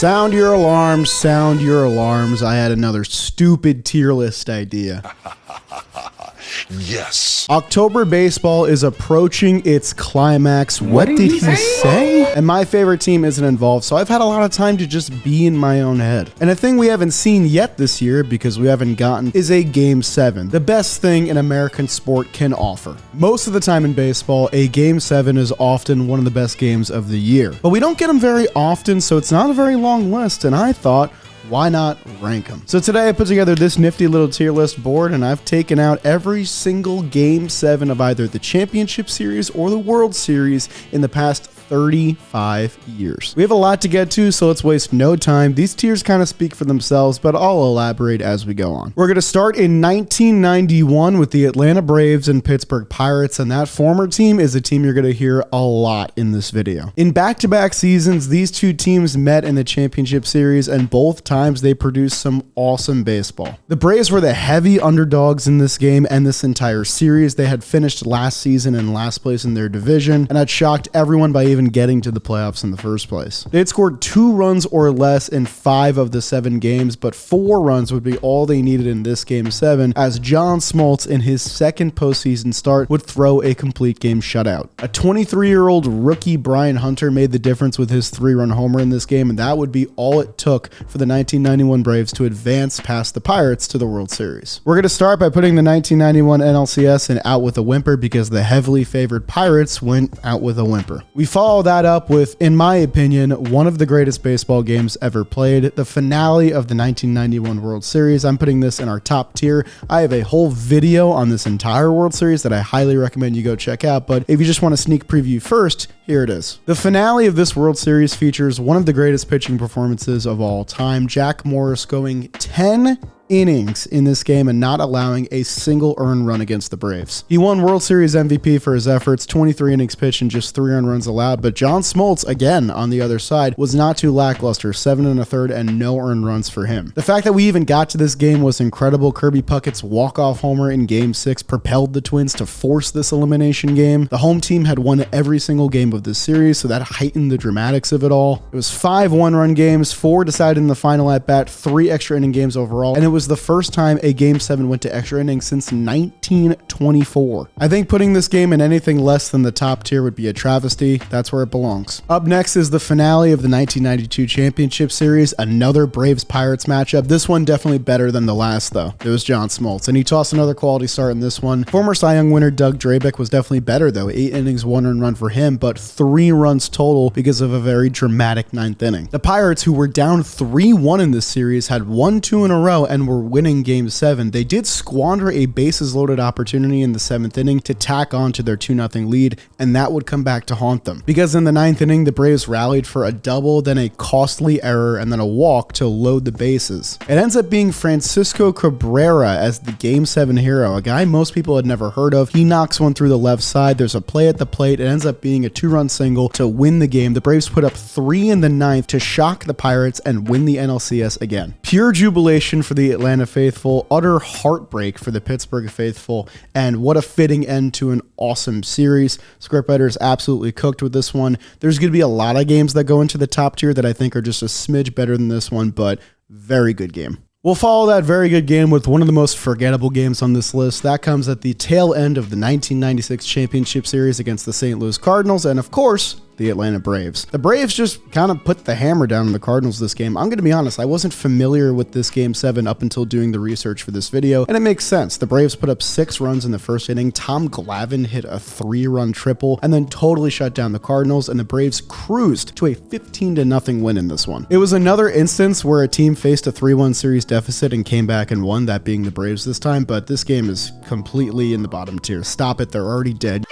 Sound your alarms, sound your alarms. I had another stupid tier list idea. Yes. October baseball is approaching its climax. What did he say? And my favorite team isn't involved, so I've had a lot of time to just be in my own head. And a thing we haven't seen yet this year, because we haven't gotten, is a Game 7. The best thing an American sport can offer. Most of the time in baseball, a Game 7 is often one of the best games of the year. But we don't get them very often, so it's not a very long list, and I thought, why not rank them? So today I put together this nifty little tier list board, and I've taken out every single Game 7 of either the Championship Series or the World Series in the past 35 years. We have a lot to get to, so let's waste no time. These tiers kind of speak for themselves, but I'll elaborate as we go on. We're going to start in 1991 with the Atlanta Braves and Pittsburgh Pirates, and that former team is a team you're going to hear a lot in this video. In back-to-back seasons, these two teams met in the Championship Series, and both times they produced some awesome baseball. The Braves were the heavy underdogs in this game and this entire series. They had finished last season in last place in their division and had shocked everyone by even getting to the playoffs in the first place. They had scored 2 runs or less in 5 of the 7 games, but 4 runs would be all they needed in this Game 7, as John Smoltz in his second postseason start would throw a complete game shutout. A 23-year-old rookie Brian Hunter made the difference with his 3-run homer in this game, and that would be all it took for the 1991 Braves to advance past the Pirates to the World Series. We're going to start by putting the 1991 NLCS in out with a whimper, because the heavily favored Pirates went out with a whimper. We follow that up with, in my opinion, one of the greatest baseball games ever played, the finale of the 1991 World Series. I'm putting this in our top tier. I have a whole video on this entire World Series that I highly recommend you go check out, but if you just want a sneak preview first, here it is. The finale of this World Series features one of the greatest pitching performances of all time, Jack Morris going 10 innings in this game and not allowing a single earned run against the Braves. He won World Series MVP for his efforts, 23 innings pitched and just 3 earned runs allowed, but John Smoltz, again on the other side, was not too lackluster, 7 1/3 and no earned runs for him. The fact that we even got to this game was incredible. Kirby Puckett's walk-off homer in Game 6 propelled the Twins to force this elimination game. The home team had won every single game of this series, so that heightened the dramatics of it all. It was 5 one-run games, 4 decided in the final at-bat, 3 extra inning games overall, and it was the first time a Game 7 went to extra innings since 1924. I think putting this game in anything less than the top tier would be a travesty. That's where it belongs. Up next is the finale of the 1992 Championship Series, another Braves-Pirates matchup. This one definitely better than the last, though. It was John Smoltz, and he tossed another quality start in this one. Former Cy Young winner Doug Drabeck was definitely better, though. 8 innings, 1 earned run for him, but 3 runs total because of a very dramatic 9th inning. The Pirates, who were down 3-1 in this series, had won 2 in a row and were winning Game 7. They did squander a bases loaded opportunity in the 7th inning to tack on to their 2-0 lead, and that would come back to haunt them. Because in the 9th inning, the Braves rallied for a double, then a costly error, and then a walk to load the bases. It ends up being Francisco Cabrera as the Game 7 hero, a guy most people had never heard of. He knocks one through the left side. There's a play at the plate. It ends up being a 2-run single to win the game. The Braves put up 3 in the 9th to shock the Pirates and win the NLCS again. Pure jubilation for the Atlanta faithful, utter heartbreak for the Pittsburgh faithful, and what a fitting end to an awesome series. Scriptwriters absolutely cooked with this one. There's going to be a lot of games that go into the top tier that I think are just a smidge better than this one, but very good game. We'll follow that very good game with one of the most forgettable games on this list. That comes at the tail end of the 1996 Championship Series against the St. Louis Cardinals, and of course, the Atlanta Braves. The Braves just kind of put the hammer down on the Cardinals this game. I'm going to be honest, I wasn't familiar with this Game 7 up until doing the research for this video, and it makes sense. The Braves put up 6 runs in the first inning. Tom Glavine hit a 3-run triple and then totally shut down the Cardinals, and the Braves cruised to a 15-0 win in this one. It was another instance where a team faced a 3-1 series deficit and came back and won, that being the Braves this time, but this game is completely in the bottom tier. Stop it, they're already dead.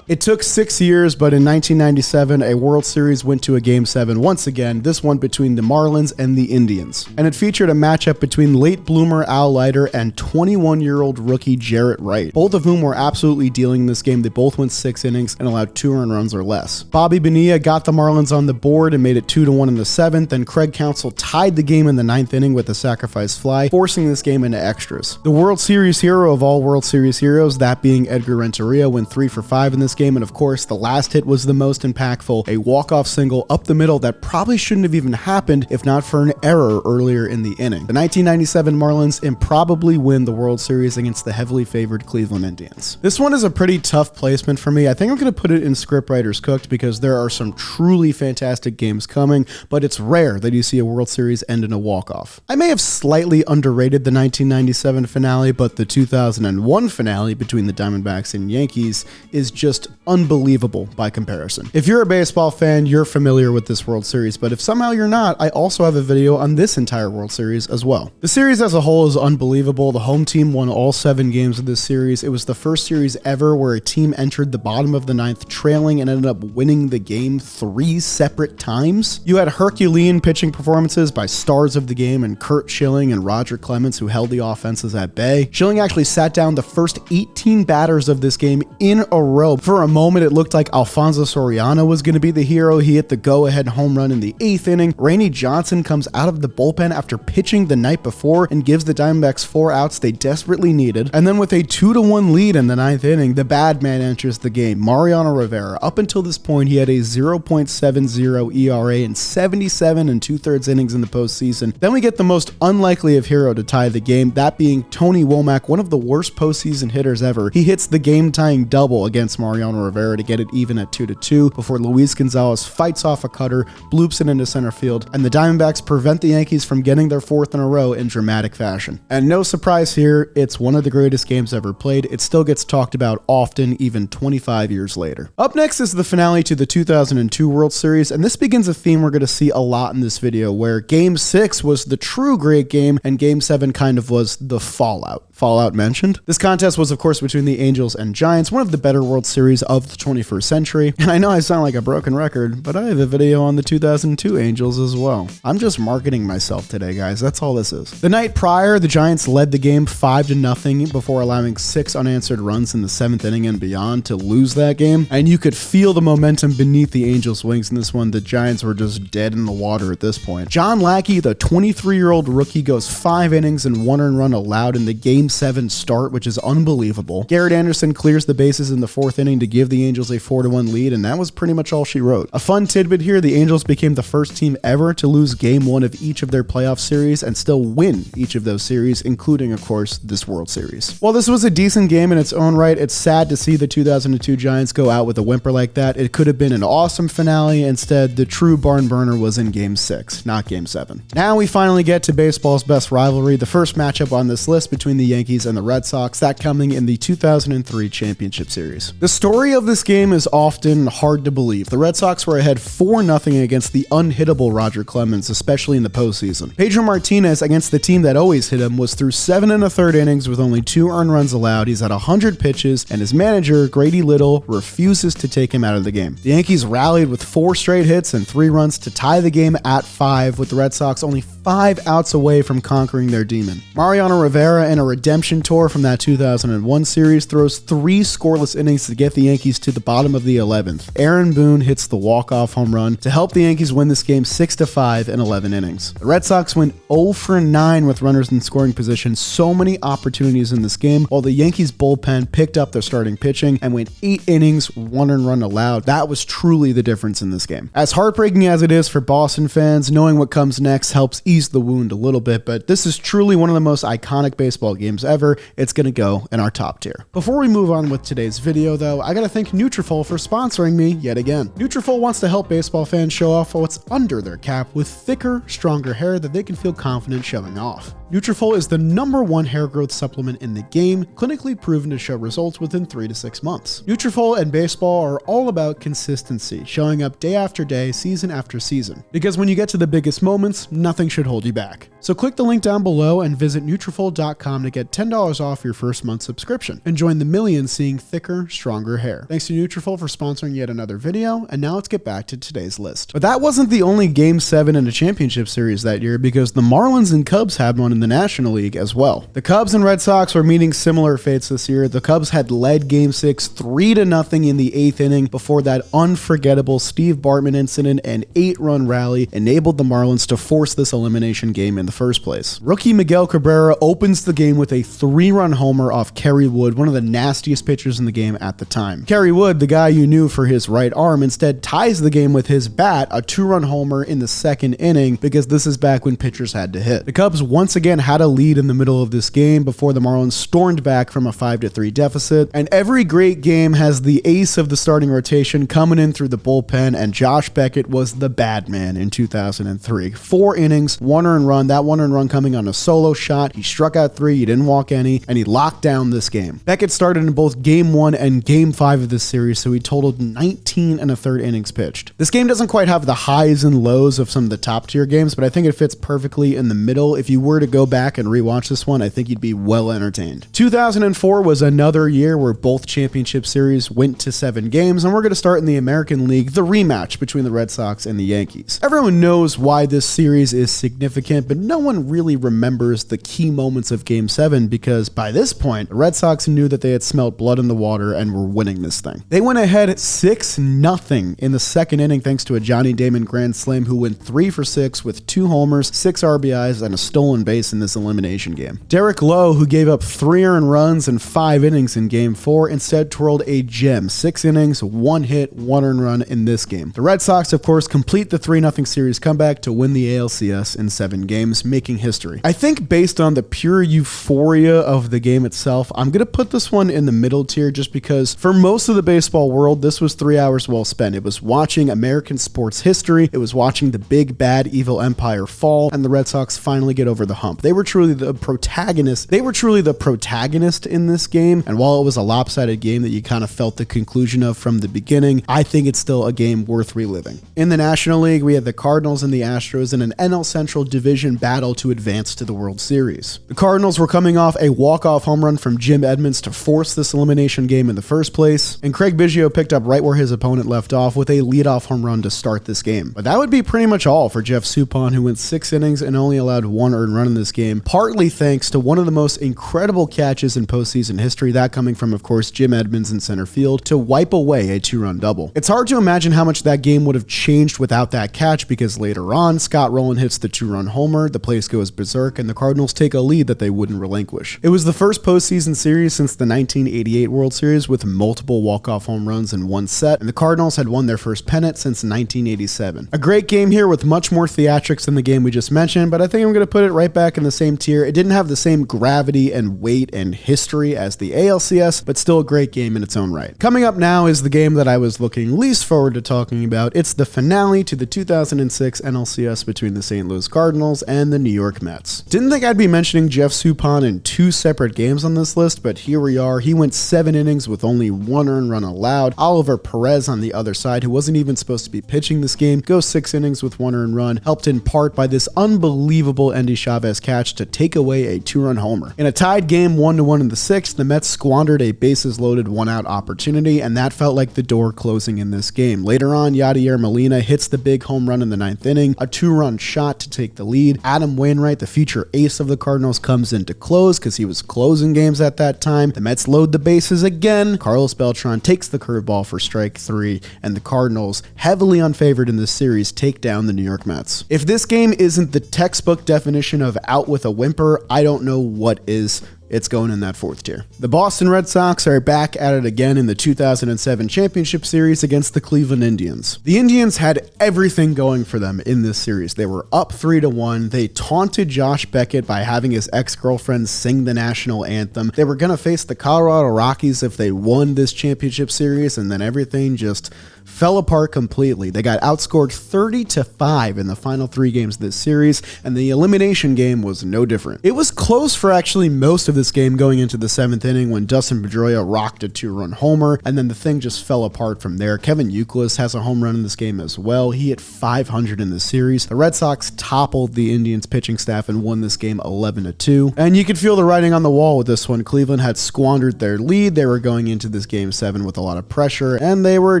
It took 6 years, but in 1997, a World Series went to a Game 7 once again, this one between the Marlins and the Indians. And it featured a matchup between late bloomer Al Leiter and 21-year-old rookie Jarrett Wright, both of whom were absolutely dealing in this game. They both went 6 innings and allowed 2 earned runs or less. Bobby Bonilla got the Marlins on the board and made it 2-1 in the 7th, and Craig Counsell tied the game in the 9th inning with a sacrifice fly, forcing this game into extras. The World Series hero of all World Series heroes, that being Edgar Renteria, went 3 for 5 in the this game, and of course, the last hit was the most impactful, a walk-off single up the middle that probably shouldn't have even happened if not for an error earlier in the inning. The 1997 Marlins improbably win the World Series against the heavily favored Cleveland Indians. This one is a pretty tough placement for me. I think I'm going to put it in Scriptwriters Cooked because there are some truly fantastic games coming, but it's rare that you see a World Series end in a walk-off. I may have slightly underrated the 1997 finale, but the 2001 finale between the Diamondbacks and Yankees is just unbelievable by comparison. If you're a baseball fan, you're familiar with this World Series, but if somehow you're not, I also have a video on this entire World Series as well. The series as a whole is unbelievable. The home team won all 7 games of this series. It was the first series ever where a team entered the bottom of the 9th trailing and ended up winning the game 3 separate times. You had Herculean pitching performances by stars of the game and Curt Schilling and Roger Clemens, who held the offenses at bay. Schilling actually sat down the first 18 batters of this game in a row. For a moment, it looked like Alfonso Soriano was going to be the hero. He hit the go-ahead home run in the 8th inning. Rainey Johnson comes out of the bullpen after pitching the night before and gives the Diamondbacks 4 outs they desperately needed. And then with a 2-1 lead in the 9th inning, the bad man enters the game, Mariano Rivera. Up until this point, he had a 0.70 ERA in 77 2/3 innings in the postseason. Then we get the most unlikely of hero to tie the game, that being Tony Womack, one of the worst postseason hitters ever. He hits the game-tying double against Mariano Rivera to get it even at 2-2 before Luis Gonzalez fights off a cutter, bloops it into center field, and the Diamondbacks prevent the Yankees from getting their 4th in a row in dramatic fashion. And no surprise here, it's one of the greatest games ever played. It still gets talked about often, even 25 years later. Up next is the finale to the 2002 World Series, and this begins a theme we're going to see a lot in this video, where Game 6 was the true great game, and Game 7 kind of was the fallout. Fallout mentioned. This contest was, of course, between the Angels and Giants, one of the better World Series of the 21st century. And I know I sound like a broken record, but I have a video on the 2002 Angels as well. I'm just marketing myself today, guys. That's all this is. The night prior, the Giants led the game 5-0 before allowing 6 unanswered runs in the 7th inning and beyond to lose that game. And you could feel the momentum beneath the Angels' wings in this one. The Giants were just dead in the water at this point. John Lackey, the 23-year-old rookie, goes 5 innings and 1 earned run allowed in the Game 7 start, which is unbelievable. Garrett Anderson clears the bases in the 4th inning to give the Angels a 4-1 lead, and that was pretty much all she wrote. A fun tidbit here, the Angels became the first team ever to lose Game 1 of each of their playoff series and still win each of those series, including, of course, this World Series. While this was a decent game in its own right, it's sad to see the 2002 Giants go out with a whimper like that. It could have been an awesome finale. Instead, the true barn burner was in Game 6, not Game 7. Now we finally get to baseball's best rivalry, the first matchup on this list between the Yankees and the Red Sox, that coming in the 2003 Championship Series. The story of this game is often hard to believe. The Red Sox were ahead 4-0 against the unhittable Roger Clemens, especially in the postseason. Pedro Martinez, against the team that always hit him, was through 7 1/3 innings with only 2 earned runs allowed. He's at 100 pitches, and his manager, Grady Little, refuses to take him out of the game. The Yankees rallied with 4 straight hits and 3 runs to tie the game at 5, with the Red Sox only 5 outs away from conquering their demon. Mariano Rivera, in a redemption tour from that 2001 series, throws 3 scoreless innings to get the Yankees to the bottom of the 11th. Aaron Boone hits the walk-off home run to help the Yankees win this game 6-5 in 11 innings. The Red Sox went 0-for-9 with runners in scoring position. So many opportunities in this game, while the Yankees bullpen picked up their starting pitching and went 8 innings, 1 earned run allowed. That was truly the difference in this game. As heartbreaking as it is for Boston fans, knowing what comes next helps ease the wound a little bit, but this is truly one of the most iconic baseball games ever. It's going to go in our top tier. Before we move on with today's video, though, I gotta thank Nutrafol for sponsoring me yet again. Nutrafol wants to help baseball fans show off what's under their cap with thicker, stronger hair that they can feel confident showing off. Nutrafol is the #1 hair growth supplement in the game, clinically proven to show results within 3 to 6 months. Nutrafol and baseball are all about consistency, showing up day after day, season after season. Because when you get to the biggest moments, nothing should hold you back. So click the link down below and visit Nutrafol.com to get $10 off your first month subscription and join the millions seeing thicker, stronger hair. Thanks to Nutrafol for sponsoring yet another video, and now let's get back to today's list. But that wasn't the only Game 7 in a championship series that year, because the Marlins and Cubs had one in the National League as well. The Cubs and Red Sox were meeting similar fates this year. The Cubs had led Game 6 3-0 in the 8th inning before that unforgettable Steve Bartman incident and 8-run rally enabled the Marlins to force this elimination game in the first place. Rookie Miguel Cabrera opens the game with a 3-run homer off Kerry Wood, one of the nastiest pitchers in the game at the time. Kerry Wood, the guy you knew for his right arm, instead ties the game with his bat, a 2-run homer in the second inning, because this is back when pitchers had to hit. The Cubs once again had a lead in the middle of this game before the Marlins stormed back from a 5-3 deficit, and every great game has the ace of the starting rotation coming in through the bullpen, and Josh Beckett was the bad man in 2003. 4 innings, 1 earned run, that 1 earned run coming on a solo shot. He struck out 3, he didn't walk any, and he locked down this game. Beckett started in both Game 1 and Game 5 of this series, so he totaled 19 1/3 innings pitched. This game doesn't quite have the highs and lows of some of the top tier games, but I think it fits perfectly in the middle. If you were to go back and rewatch this one, I think you'd be well entertained. 2004 was another year where both championship series went to 7 games, and we're going to start in the American League, the rematch between the Red Sox and the Yankees. Everyone knows why this series is significant, but no one really remembers the key moments of Game 7 because by this point, the Red Sox knew that they had smelt blood in the water and were winning this thing. They went ahead 6-0 in the second inning thanks to a Johnny Damon grand slam who went 3 for 6 with 2 homers, 6 RBIs, and a stolen base in this elimination game. Derek Lowe, who gave up 3 earned runs and 5 innings in Game 4, instead twirled a gem, 6 innings, 1 hit, 1 earned run in this game. The Red Sox, of course, complete the 3-0 series comeback to win the ALCS in 7 games, making history. I think based on the pure euphoria of the game itself, I'm going to put this one in the middle tier just because for most of the baseball world, this was 3 hours well spent. It was watching American sports history, it was watching the big bad evil empire fall, and the Red Sox finally get over the hump. They were truly the protagonist. They were truly the protagonist in this game, and while it was a lopsided game that you kind of felt the conclusion of from the beginning, I think it's still a game worth reliving. In the National League, we had the Cardinals and the Astros in an NL Central Division battle to advance to the World Series. The Cardinals were coming off a walk-off home run from Jim Edmonds to force this elimination game in the first place, and Craig Biggio picked up right where his opponent left off with a leadoff home run to start this game. But that would be pretty much all for Jeff Suppan, who went 6 innings and only allowed 1 earned run in this game, partly thanks to one of the most incredible catches in postseason history, that coming from, of course, Jim Edmonds in center field to wipe away a 2-run double. It's hard to imagine how much that game would have changed without that catch because later on, Scott Rowland hits the 2-run homer, the place goes berserk, and the Cardinals take a lead that they wouldn't relinquish. It was the first postseason series since the 1988 World Series with multiple walk-off home runs in one set, and the Cardinals had won their first pennant since 1987. A great game here with much more theatrics than the game we just mentioned, but I think I'm going to put it right back in the same tier. It didn't have the same gravity and weight and history as the ALCS, but still a great game in its own right. Coming up now is the game that I was looking least forward to talking about. It's the finale to the 2006 NLCS between the St. Louis Cardinals and the New York Mets. Didn't think I'd be mentioning Jeff Suppan in 2 separate games on this list, but here we are. He went 7 innings with only 1 earned run allowed. Oliver Perez on the other side, who wasn't even supposed to be pitching this game, goes 6 innings with 1 earned run, helped in part by this unbelievable Endy Chavez catch to take away a 2-run homer. In a tied game 1-1 in the 6th, the Mets squandered a bases-loaded 1-out opportunity, and that felt like the door closing in this game. Later on, Yadier Molina hits the big home run in the 9th inning, a 2-run shot to take the lead. Adam Wainwright, the future ace of the Cardinals, comes in to close because he was closing games at that time. The Mets load the bases again. Carlos Beltran takes the curveball for strike 3, and the Cardinals, heavily unfavored in this series, take down the New York Mets. If this game isn't the textbook definition of out with a whimper, I don't know what is. It's going in that 4th tier. The Boston Red Sox are back at it again in the 2007 Championship Series against the Cleveland Indians. The Indians had everything going for them in this series. They were up 3-1. They taunted Josh Beckett by having his ex-girlfriend sing the national anthem. They were going to face the Colorado Rockies if they won this championship series, and then everything just fell apart completely. They got outscored 30-5 in the final 3 games of this series, and the elimination game was no different. It was close for actually most of this game going into the 7th inning when Dustin Pedroia rocked a 2-run homer, and then the thing just fell apart from there. Kevin Youkilis has a home run in this game as well. He hit 500 in the series. The Red Sox toppled the Indians pitching staff and won this game 11-2, and you could feel the writing on the wall with this one. Cleveland had squandered their lead. They were going into this game 7 with a lot of pressure, and they were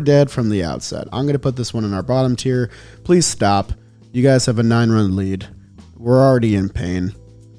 dead from the outset. I'm going to put this one in our bottom tier. Please stop. You guys have a 9-run lead. We're already in pain.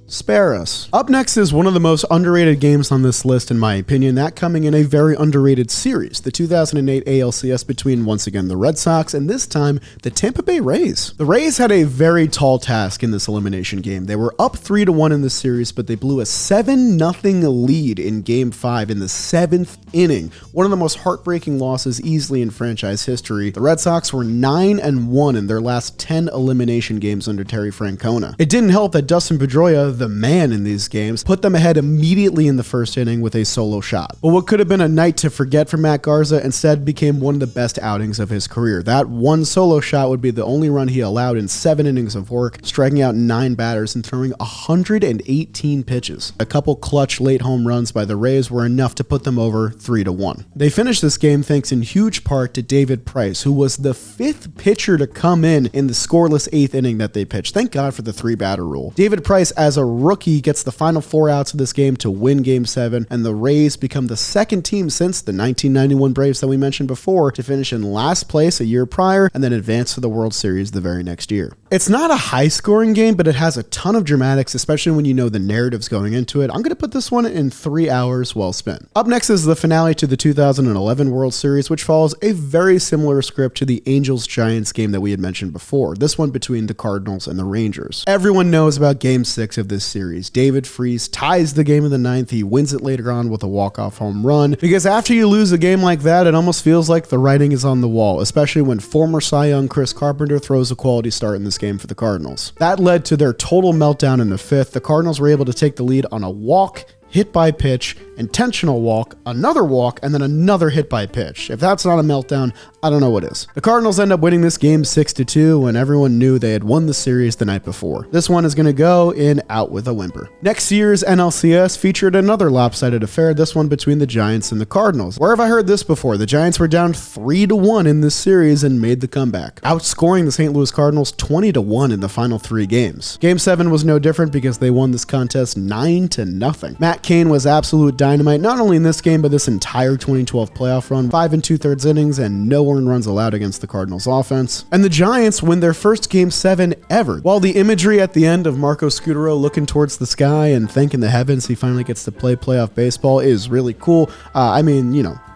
spare us. Up next is one of the most underrated games on this list, in my opinion, that coming in a very underrated series, the 2008 ALCS between, once again, the Red Sox and this time the Tampa Bay Rays. The Rays had a very tall task in this elimination game. They were up 3-1 in this series, but they blew a 7-0 lead in Game 5 in the 7th inning. One of the most heartbreaking losses easily in franchise history. The Red Sox were 9-1 in their last 10 elimination games under Terry Francona. It didn't help that Dustin Pedroia, the man in these games, put them ahead immediately in the first inning with a solo shot. But what could have been a night to forget for Matt Garza instead became one of the best outings of his career. That one solo shot would be the only run he allowed in 7 innings of work, striking out 9 batters and throwing 118 pitches. A couple clutch late home runs by the Rays were enough to put them over 3-1. They finished this game thanks in huge part to David Price, who was the 5th pitcher to come in the scoreless 8th inning that they pitched. Thank God for the 3-batter rule. David Price, as a rookie, gets the final 4 outs of this game to win Game 7, and the Rays become the second team since the 1991 Braves that we mentioned before to finish in last place a year prior and then advance to the World Series the very next year. It's not a high-scoring game, but it has a ton of dramatics, especially when you know the narratives going into it. I'm going to put this one in 3 hours well spent. Up next is the finale to the 2011 World Series, which follows a very similar script to the Angels-Giants game that we had mentioned before, this one between the Cardinals and the Rangers. Everyone knows about Game 6 of this series. David Freese ties the game in the 9th. He wins it later on with a walk-off home run, because after you lose a game like that, it almost feels like the writing is on the wall, especially when former Cy Young Chris Carpenter throws a quality start in this game for the Cardinals. That led to their total meltdown in the 5th. The Cardinals were able to take the lead on a walk, hit by pitch, intentional walk, another walk, and then another hit by pitch. If that's not a meltdown, I don't know what is. The Cardinals end up winning this game 6-2 when everyone knew they had won the series the night before. This one is going to go in out with a whimper. Next year's NLCS featured another lopsided affair, this one between the Giants and the Cardinals. Where have I heard this before? The Giants were down 3-1 in this series and made the comeback, outscoring the St. Louis Cardinals 20-1 in the final 3 games. Game 7 was no different because they won this contest 9-0. Matt Cain was absolute dynamite, not only in this game, but this entire 2012 playoff run, 5 2/3 innings and no earned runs allowed against the Cardinals offense. And the Giants win their first Game 7 ever. While the imagery at the end of Marco Scutaro looking towards the sky and thanking the heavens he finally gets to play playoff baseball is really cool.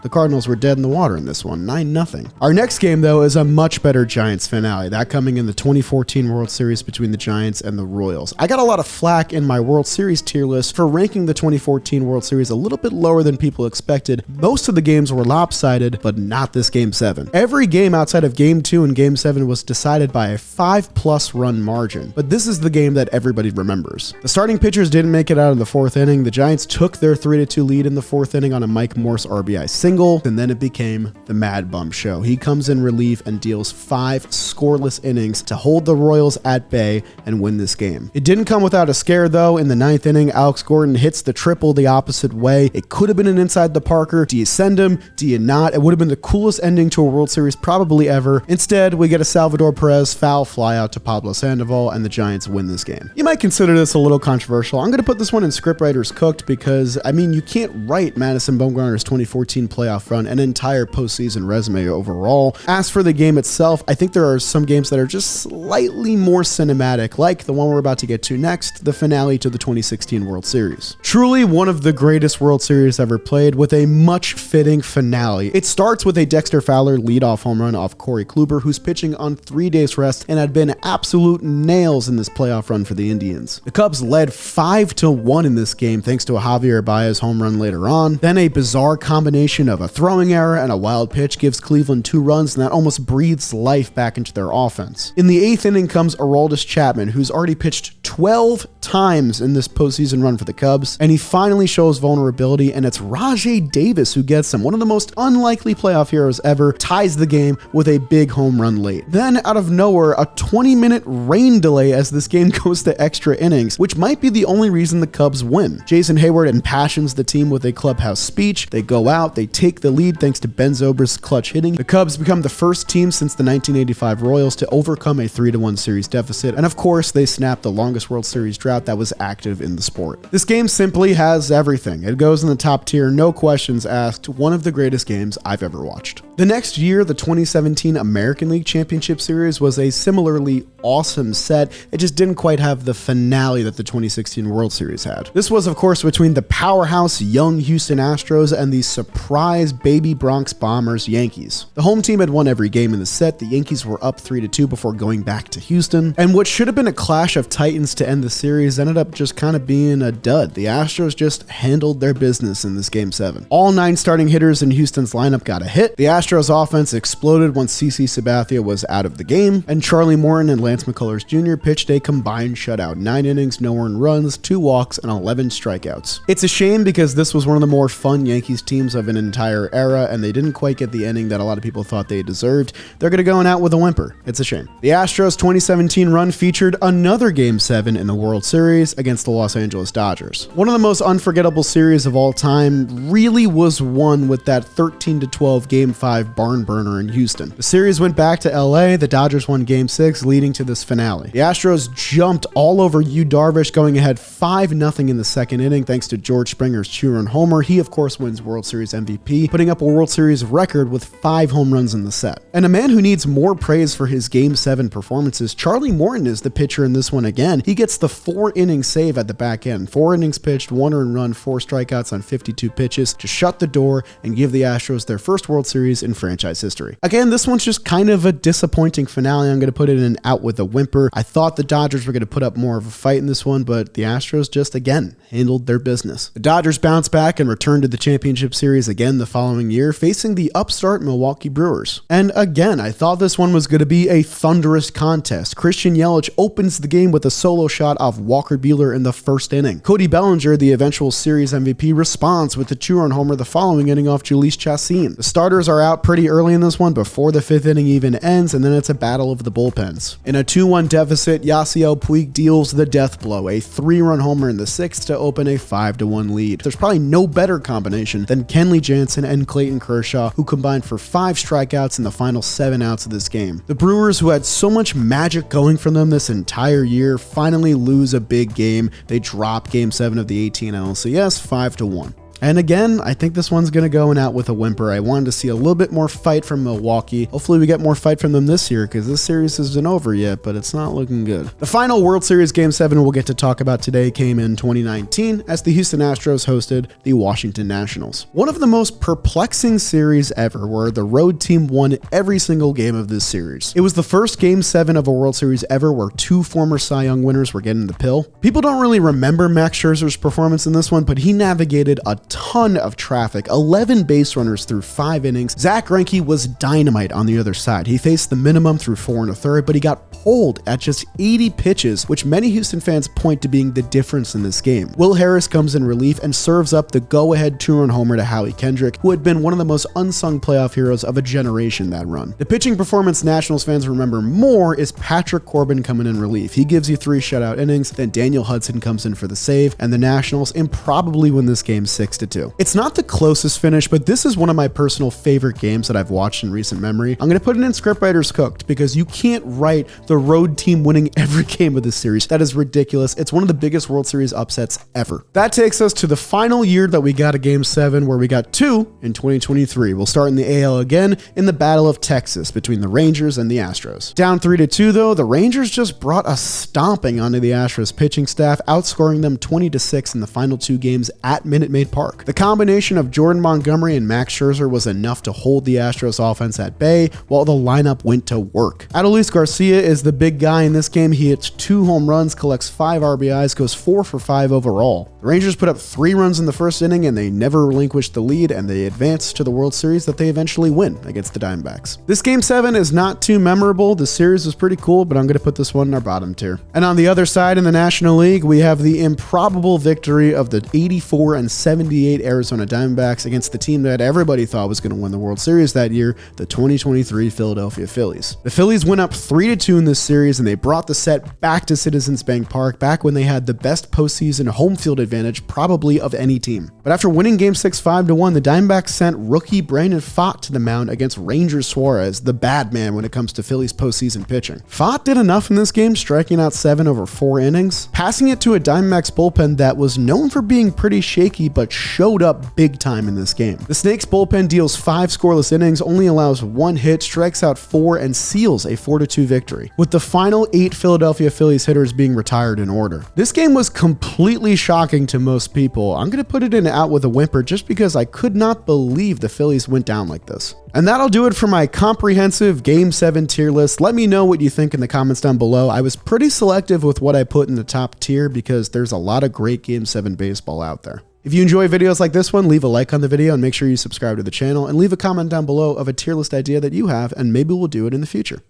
The Cardinals were dead in the water in this one, 9-0. Our next game, though, is a much better Giants finale, that coming in the 2014 World Series between the Giants and the Royals. I got a lot of flack in my World Series tier list for ranking the 2014 World Series a little bit lower than people expected. Most of the games were lopsided, but not this Game 7. Every game outside of Game 2 and Game 7 was decided by a 5+ run margin, but this is the game that everybody remembers. The starting pitchers didn't make it out in the 4th inning. The Giants took their 3-2 lead in the 4th inning on a Mike Morse RBI single, and then it became the Mad Bum Show. He comes in relief and deals 5 scoreless innings to hold the Royals at bay and win this game. It didn't come without a scare, though. In the 9th inning, Alex Gordon hits the triple the opposite way. It could have been an inside the Parker. Do you send him? Do you not? It would have been the coolest ending to a World Series probably ever. Instead, we get a Salvador Perez foul fly out to Pablo Sandoval, and the Giants win this game. You might consider this a little controversial. I'm going to put this one in scriptwriters cooked because, you can't write Madison Bumgarner's 2014 playoff run an entire postseason resume overall. As for the game itself, I think there are some games that are just slightly more cinematic, like the one we're about to get to next, the finale to the 2016 World Series. Truly one of the greatest World Series ever played, with a much fitting finale. It starts with a Dexter Fowler leadoff home run off Corey Kluber, who's pitching on 3 days rest and had been absolute nails in this playoff run for the Indians. The Cubs led 5-1 in this game thanks to a Javier Baez home run later on. Then a bizarre combination of a throwing error and a wild pitch gives Cleveland 2 runs, and that almost breathes life back into their offense. In the 8th inning comes Aroldis Chapman, who's already pitched 12 times in this postseason run for the Cubs, and he finally shows vulnerability, and it's Rajai Davis who gets him. One of the most unlikely playoff heroes ever ties the game with a big home run late. Then, out of nowhere, a 20-minute rain delay as this game goes to extra innings, which might be the only reason the Cubs win. Jason Hayward impassions the team with a clubhouse speech. They go out, they take the lead thanks to Ben Zobrist's clutch hitting. The Cubs become the first team since the 1985 Royals to overcome a 3-1 series deficit, and of course, they snapped the longest World Series drought that was active in the sport. This game simply has everything. It goes in the top tier, no questions asked, one of the greatest games I've ever watched. The next year, the 2017 American League Championship Series was a similarly awesome set. It just didn't quite have the finale that the 2016 World Series had. This was, of course, between the powerhouse young Houston Astros and the surprise baby Bronx Bombers Yankees. The home team had won every game in the set. The Yankees were up 3-2 before going back to Houston, and what should have been a clash of titans to end the series ended up just kind of being a dud. The Astros just handled their business in this Game 7. All 9 starting hitters in Houston's lineup got a hit. The Astros offense exploded once CC Sabathia was out of the game, and Charlie Morton and Lance McCullers Jr. pitched a combined shutout, 9 innings, no earned runs, 2 walks, and 11 strikeouts. It's a shame because this was one of the more fun Yankees teams of an entire era, and they didn't quite get the ending that a lot of people thought they deserved. They're going to go out with a whimper. It's a shame. The Astros 2017 run featured another Game 7 in the World Series against the Los Angeles Dodgers. One of the most unforgettable series of all time really was won with that 13-12 Game 5 barn burner in Houston. The series went back to LA. The Dodgers won Game 6, leading to this finale. The Astros jumped all over Yu Darvish, going ahead 5-0 in the second inning thanks to George Springer's 2-run homer. He, of course, wins World Series MVP, putting up a World Series record with 5 home runs in the set. And a man who needs more praise for his Game 7 performances, Charlie Morton is the pitcher in this one again. He gets the 4-inning save at the back end. 4 innings pitched, 1 earned run, 4 strikeouts on 52 pitches to shut the door and give the Astros their first World Series in franchise history. Again, this one's just kind of a disappointing finale. I'm going to put it in out with a whimper. I thought the Dodgers were going to put up more of a fight in this one, but the Astros just, again, handled their business. The Dodgers bounced back and returned to the championship series again the following year, facing the upstart Milwaukee Brewers. And again, I thought this one was going to be a thunderous contest. Christian Yelich opens the game with a solo shot off Walker Buehler in the first inning. Cody Bellinger, the eventual series MVP, responds with a 2-run homer the following inning off Jhoulys Chacin. The starters are out pretty early in this one before the 5th inning even ends, and then it's a battle of the bullpens. In a 2-1 deficit, Yasiel Puig deals the death blow, a 3-run homer in the 6th to open a 5-1 lead. There's probably no better combination than Kenley Jansen and Clayton Kershaw, who combined for 5 strikeouts in the final 7 outs of this game. The Brewers, who had so much magic going for them this entire year, finally lose a big game. They drop Game 7 of the 18 NLCS 5-1. And again, I think this one's going to go out with a whimper. I wanted to see a little bit more fight from Milwaukee. Hopefully we get more fight from them this year because this series isn't over yet, but it's not looking good. The final World Series Game 7 we'll get to talk about today came in 2019 as the Houston Astros hosted the Washington Nationals. One of the most perplexing series ever, where the road team won every single game of this series. It was the first Game 7 of a World Series ever where 2 former Cy Young winners were getting the pill. People don't really remember Max Scherzer's performance in this one, but he navigated a ton of traffic, 11 base runners through 5 innings. Zach Greinke was dynamite on the other side. He faced the minimum through 4 1/3, but he got pulled at just 80 pitches, which many Houston fans point to being the difference in this game. Will Harris comes in relief and serves up the go-ahead 2-run homer to Howie Kendrick, who had been one of the most unsung playoff heroes of a generation that run. The pitching performance Nationals fans remember more is Patrick Corbin coming in relief. He gives you 3 shutout innings, then Daniel Hudson comes in for the save, and the Nationals improbably win this game 6-2. It's not the closest finish, but this is one of my personal favorite games that I've watched in recent memory. I'm going to put it in Scriptwriters Cooked because you can't write the road team winning every game of this series. That is ridiculous. It's one of the biggest World Series upsets ever. That takes us to the final year that we got a Game 7, where we got 2 in 2023. We'll start in the AL again in the Battle of Texas between the Rangers and the Astros. Down 3-2 though, the Rangers just brought a stomping onto the Astros pitching staff, outscoring them 20-6 in the final 2 games at Minute Maid Park. The combination of Jordan Montgomery and Max Scherzer was enough to hold the Astros offense at bay while the lineup went to work. Adolis Garcia is the big guy in this game. He hits 2 home runs, collects 5 RBIs, goes 4 for 5 overall. The Rangers put up 3 runs in the first inning and they never relinquished the lead, and they advanced to the World Series that they eventually win against the Diamondbacks. This Game 7 is not too memorable. The series was pretty cool, but I'm going to put this one in our bottom tier. And on the other side in the National League, we have the improbable victory of the 84-78 1988 Arizona Diamondbacks against the team that everybody thought was going to win the World Series that year, the 2023 Philadelphia Phillies. The Phillies went up 3-2 in this series, and they brought the set back to Citizens Bank Park back when they had the best postseason home field advantage probably of any team. But after winning Game 6 5-1, the Diamondbacks sent rookie Brandon Pfaadt to the mound against Ranger Suarez, the bad man when it comes to Phillies postseason pitching. Pfaadt did enough in this game, striking out 7 over 4 innings, passing it to a Diamondbacks bullpen that was known for being pretty shaky but showed up big time in this game. The Snakes bullpen deals 5 scoreless innings, only allows 1 hit, strikes out 4, and seals a 4-2 victory, with the final 8 Philadelphia Phillies hitters being retired in order. This game was completely shocking to most people. I'm going to put it in out with a whimper just because I could not believe the Phillies went down like this. And that'll do it for my comprehensive Game 7 tier list. Let me know what you think in the comments down below. I was pretty selective with what I put in the top tier because there's a lot of great Game 7 baseball out there. If you enjoy videos like this one, leave a like on the video and make sure you subscribe to the channel and leave a comment down below of a tier list idea that you have, and maybe we'll do it in the future.